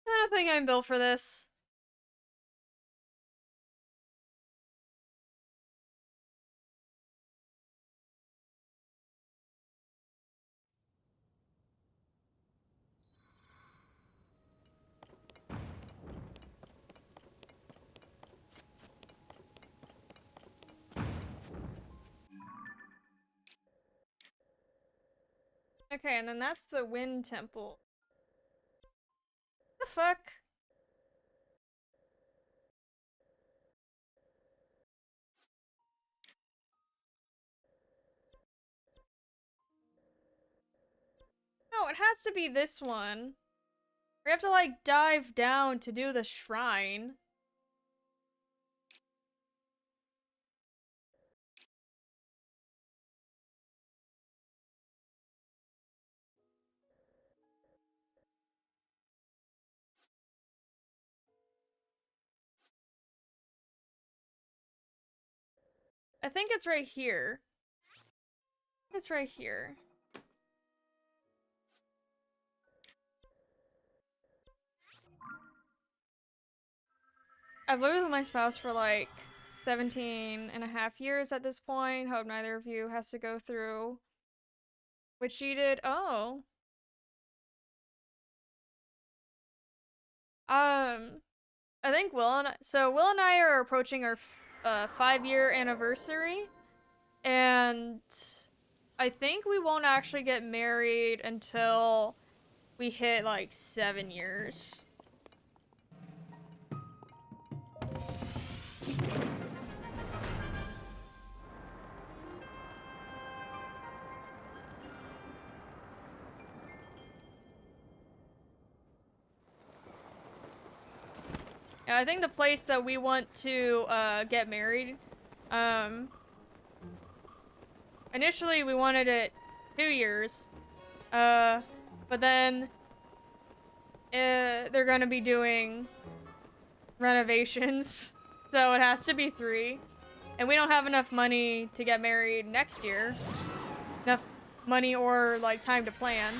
I don't think I'm built for this. Okay, and then that's the Wind Temple. The fuck? No, it has to be this one. We have to, like, dive down to do the shrine. I think it's right here. It's right here. I've lived with my spouse for like 17 and a half years at this point. Hope neither of you has to go through what she did. Oh. I think Will and I are approaching our 5-year anniversary, and I think we won't actually get married until we hit like 7 years. Yeah, I think the place that we want to get married, initially we wanted it 2 years, but then they're gonna be doing renovations, so it has to be 3. And we don't have enough money to get married next year. Enough money or, like, time to plan.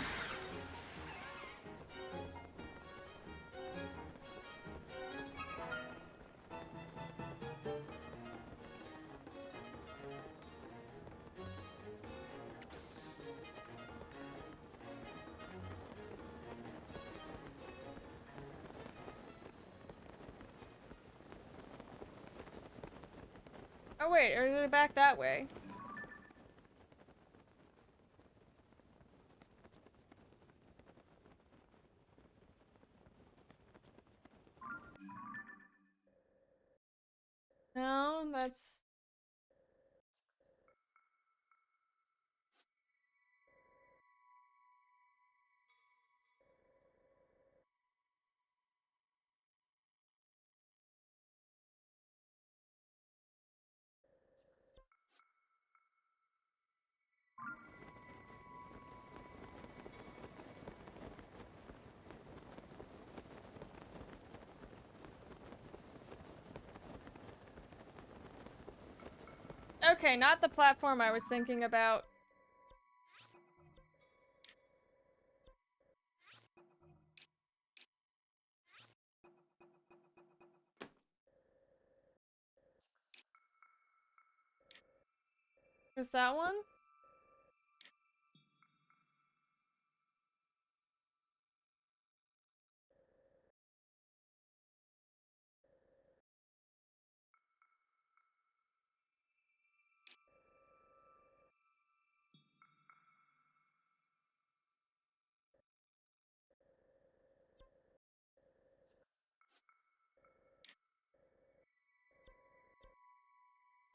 Oh wait, are they back that way? No, that's... Okay, not the platform I was thinking about. Is that one?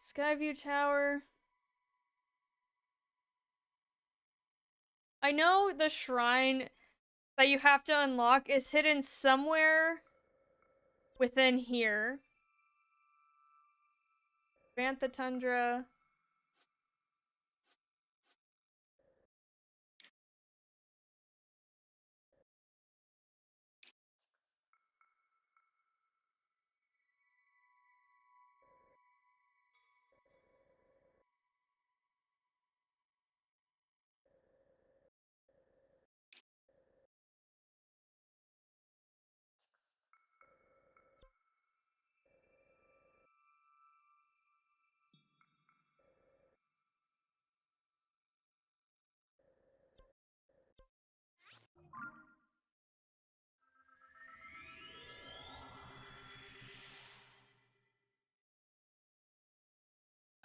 Skyview Tower. I know the shrine that you have to unlock is hidden somewhere within here. Bantha Tundra.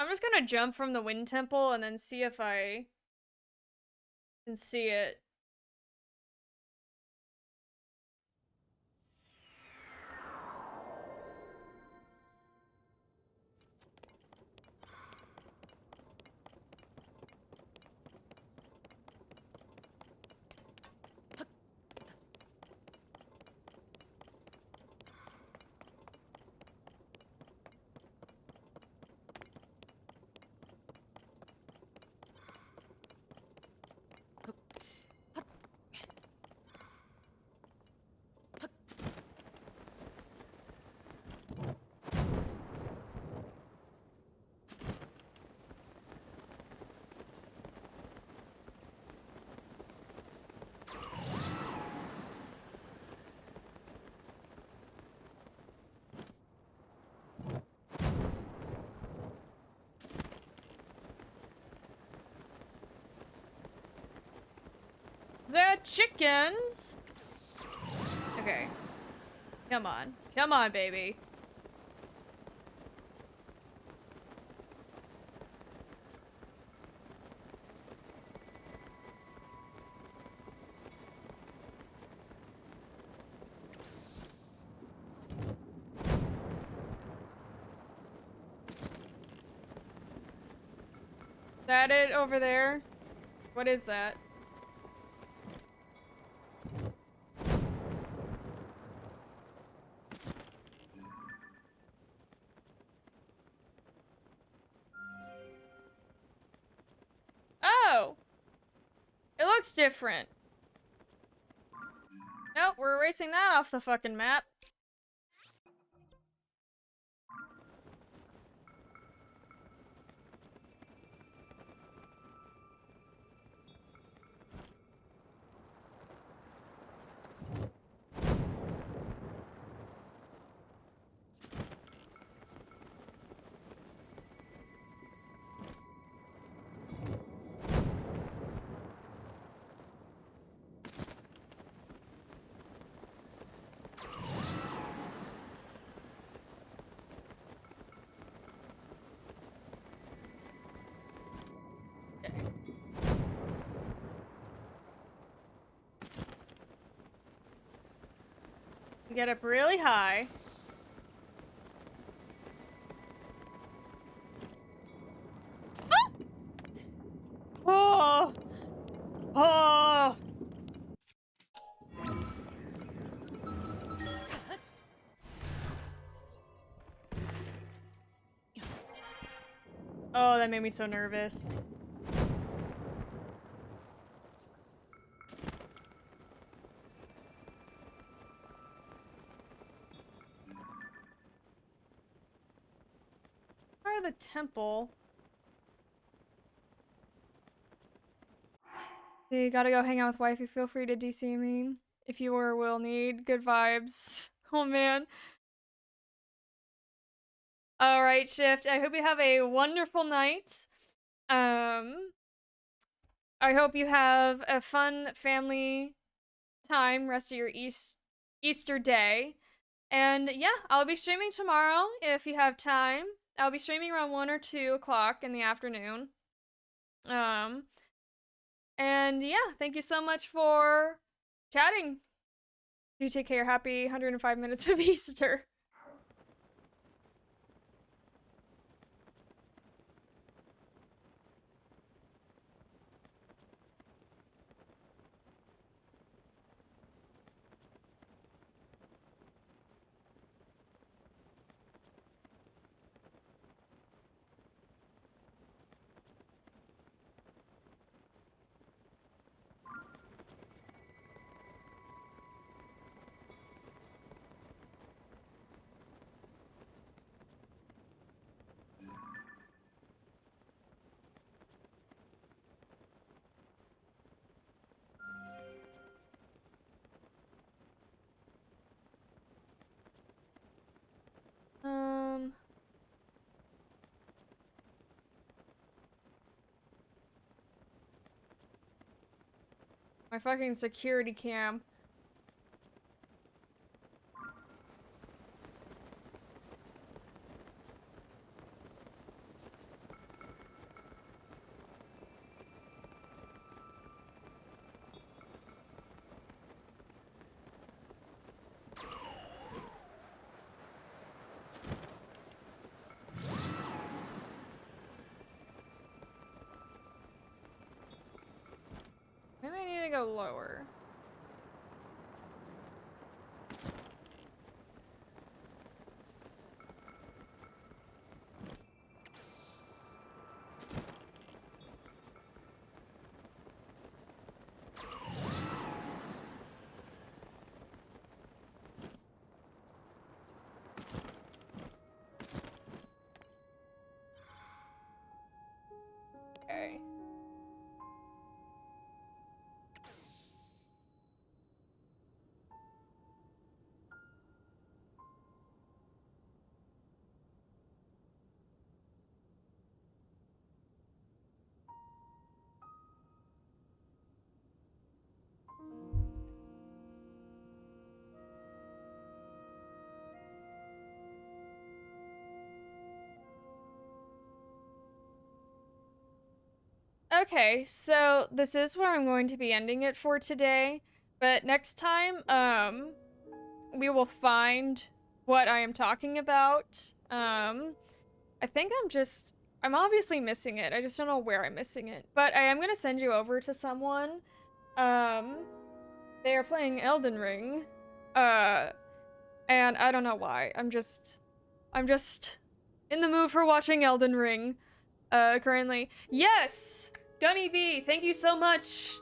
I'm just gonna jump from the Wind Temple and then see if I can see it. The chickens! Okay. Come on. Come on, baby. That it over there? What is that? Oh! It looks different. Nope, we're erasing that off the fucking map. Get up really high. Oh! Oh, that made me so nervous. Or the temple. So you gotta go hang out with wifey. Feel free to DC me if you or will need. Good vibes. Oh man. Alright, Shift. I hope you have a wonderful night. I hope you have a fun family time rest of your Easter day. And yeah, I'll be streaming tomorrow if you have time. I'll be streaming around 1 or 2 o'clock in the afternoon. And yeah, thank you so much for chatting. Do take care. Happy 105 minutes of Easter. My fucking security cam. Maybe I need to go lower. Okay. Okay, so this is where I'm going to be ending it for today. But next time, we will find what I am talking about. I think I'm obviously missing it. I just don't know where I'm missing it. But I am gonna send you over to someone. They are playing Elden Ring. And I don't know why. I'm just in the mood for watching Elden Ring, currently. Yes! Gunny B, thank you so much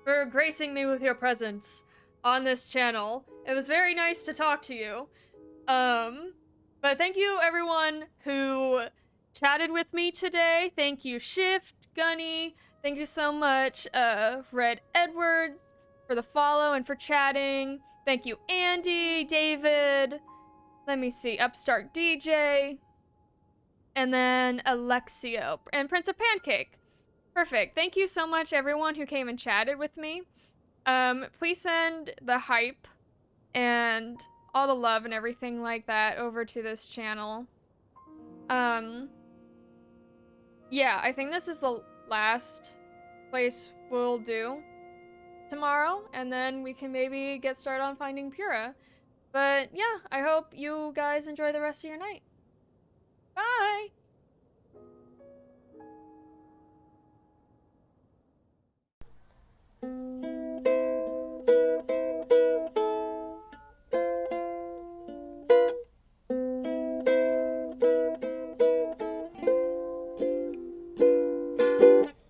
for gracing me with your presence on this channel. It was very nice to talk to you. But thank you everyone who chatted with me today. Thank you Shift, Gunny. Thank you so much, Red Edwards, for the follow and for chatting. Thank you Andy, David, let me see, Upstart DJ, and then Alexio, and Prince of Pancake. Perfect. Thank you so much, everyone who came and chatted with me. Please send the hype and all the love and everything like that over to this channel. Yeah, I think this is the last place we'll do tomorrow, and then we can maybe get started on finding Pura. But yeah, I hope you guys enjoy the rest of your night. Bye!